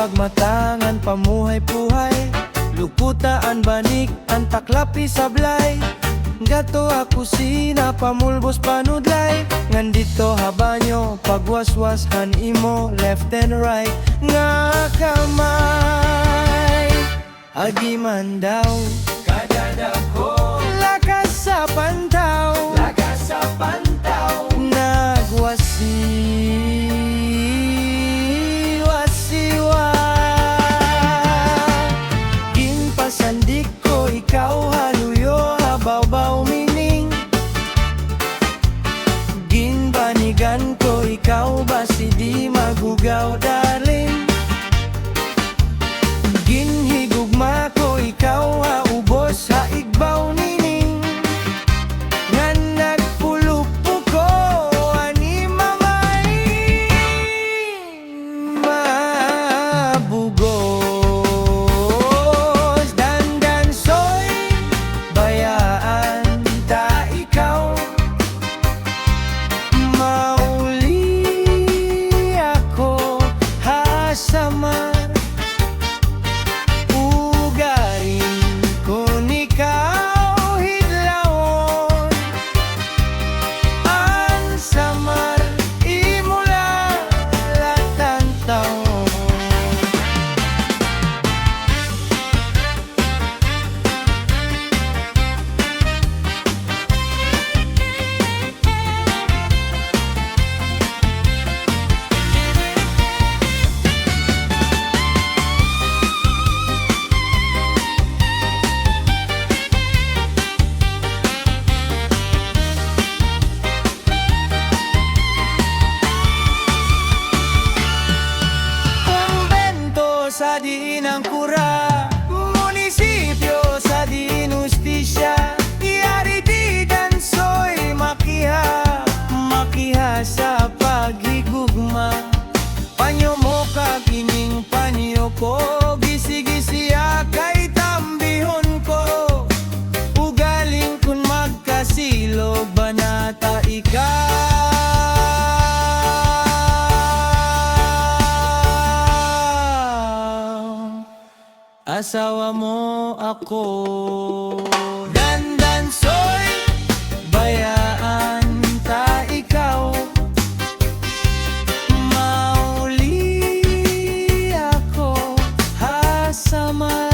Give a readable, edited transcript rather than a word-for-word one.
pagmatangan pamuhay-puhay, luputaan banik ang taklapi sablay. Gato a kusina pamulbos panudlay, ngandito habanyo pagwaswashan imo left and right. Nga kamay agiman daw kadadako, lakas sa pantaw, lakas sa pantaw. Nagwasi-wasiwa, ginpasandik ko ikaw haluyo habaw-baw mining. Ginbanigan ko ikaw basi di magugaw darling. Ginhigugma ko ikaw haubos ha igbaw nining. Nga nagpulupo ko ani mamay mabugos. Dandansoy bayaan ta ikaw, mauli ako hasamar. Ugarin ko ikaw hidlawon, ang samar imula latantaw. Kumbento sa diin ang kura, munisipyo sa diin ustisya. Iyari di dansoy makiha, makiha sa paghigugma. Panyo mo kagining panyo ko, gisi-gisiya kay tambihon ko. Ugaling kun magkasilog banata ikaw. Asawa mo ako. Dandansoy bayaan ta ikaw, mauli ako hasamar.